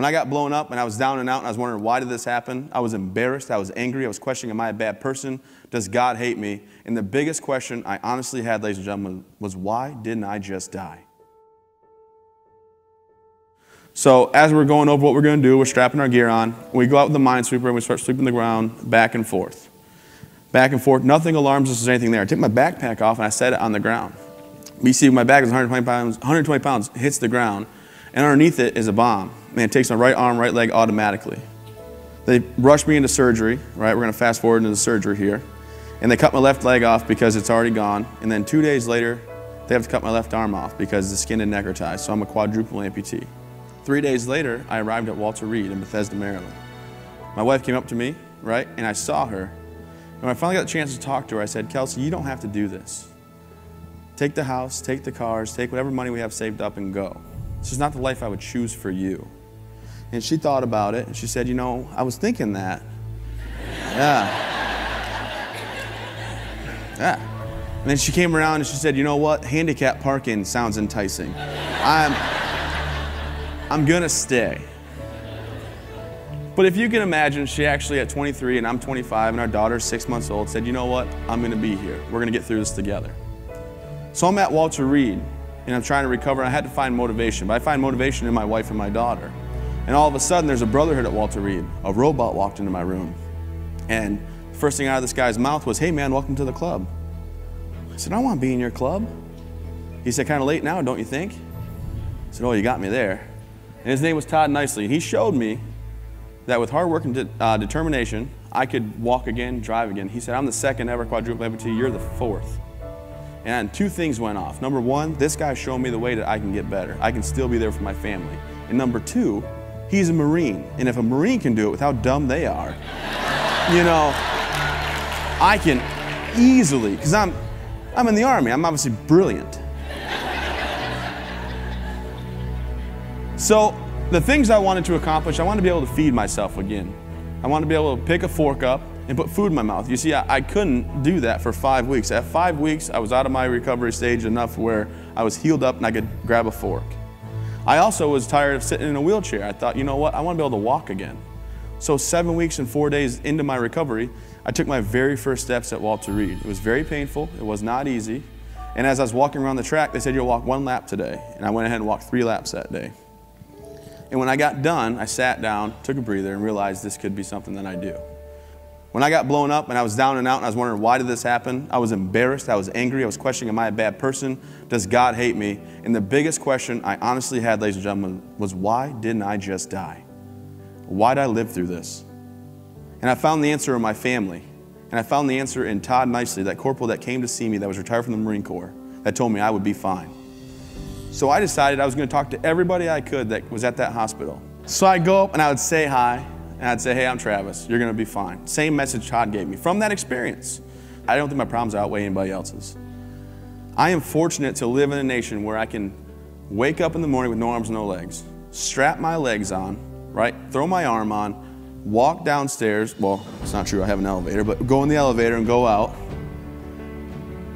When I got blown up and I was down and out and I was wondering why did this happen, I was embarrassed, I was angry, I was questioning, am I a bad person? Does God hate me? And the biggest question I honestly had, ladies and gentlemen, was why didn't I just die? So as we're going over what we're going to do, we're strapping our gear on. We go out with the minesweeper and we start sweeping the ground back and forth. Back and forth. Nothing alarms us there's anything there. I take my backpack off and I set it on the ground. You see my bag is 120 pounds, hits the ground, and underneath it is a bomb. Man, it takes my right arm, right leg automatically. They rush me into surgery, right? We're going to fast forward into the surgery here. And they cut my left leg off because it's already gone. And then 2 days later, they have to cut my left arm off because the skin and neck are tied. So I'm a quadruple amputee. 3 days later, I arrived at Walter Reed in Bethesda, Maryland. My wife came up to me, right? And I saw her. And when I finally got the chance to talk to her, I said, Kelsey, you don't have to do this. Take the house, take the cars, take whatever money we have saved up and go. This is not the life I would choose for you. And she thought about it, and she said, you know, I was thinking that. Yeah. And then she came around and she said, you know what? Handicap parking sounds enticing. I'm gonna stay. But if you can imagine, she actually at 23 and I'm 25 and our daughter's 6 months old said, you know what? I'm gonna be here. We're gonna get through this together. So I'm at Walter Reed and I'm trying to recover. I had to find motivation, but I find motivation in my wife and my daughter. And all of a sudden, there's a brotherhood at Walter Reed. A robot walked into my room. And the first thing out of this guy's mouth was, hey man, welcome to the club. I said, I don't want to be in your club. He said, kind of late now, don't you think? I said, oh, you got me there. And his name was Todd Nicely. He showed me that with hard work and determination, I could walk again, drive again. He said, I'm the second ever quadruple amputee, you're the fourth. And two things went off. Number one, this guy showed me the way that I can get better. I can still be there for my family. And number two, he's a Marine. And if a Marine can do it with how dumb they are, you know, I can easily, because I'm in the Army, I'm obviously brilliant. So the things I wanted to accomplish, I wanted to be able to feed myself again. I wanted to be able to pick a fork up and put food in my mouth. You see, I couldn't do that for 5 weeks. At 5 weeks, I was out of my recovery stage enough where I was healed up and I could grab a fork. I also was tired of sitting in a wheelchair. I thought, you know what, I want to be able to walk again. So 7 weeks and 4 days into my recovery, I took my very first steps at Walter Reed. It was very painful, it was not easy. And as I was walking around the track, they said, you'll walk 1 lap today. And I went ahead and walked 3 laps that day. And when I got done, I sat down, took a breather, and realized this could be something that I do. When I got blown up and I was down and out and I was wondering why did this happen, I was embarrassed, I was angry, I was questioning, am I a bad person? Does God hate me? And the biggest question I honestly had, ladies and gentlemen, was why didn't I just die? Why did I live through this? And I found the answer in my family. And I found the answer in Todd Nicely, that corporal that came to see me that was retired from the Marine Corps, that told me I would be fine. So I decided I was going to talk to everybody I could that was at that hospital. So I'd go up and I would say hi. And I'd say, hey, I'm Travis, you're gonna be fine. Same message Todd gave me from that experience. I don't think my problems outweigh anybody else's. I am fortunate to live in a nation where I can wake up in the morning with no arms, no legs, strap my legs on, right? Throw my arm on, walk downstairs. Well, it's not true, I have an elevator, but go in the elevator and go out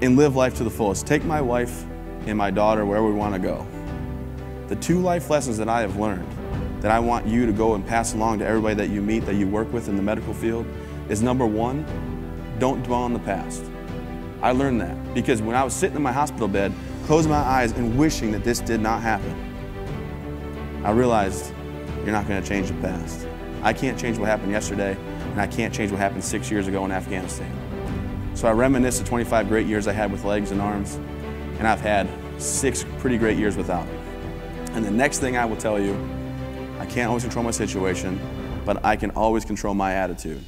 and live life to the fullest. Take my wife and my daughter wherever we wanna go. The 2 life lessons that I have learned that I want you to go and pass along to everybody that you meet, that you work with in the medical field, is number 1, don't dwell on the past. I learned that because when I was sitting in my hospital bed, closing my eyes and wishing that this did not happen, I realized you're not going to change the past. I can't change what happened yesterday, and I can't change what happened 6 years ago in Afghanistan. So I reminisce the 25 great years I had with legs and arms, and I've had 6 pretty great years without it. And the next thing I will tell you, I can't always control my situation, but I can always control my attitude.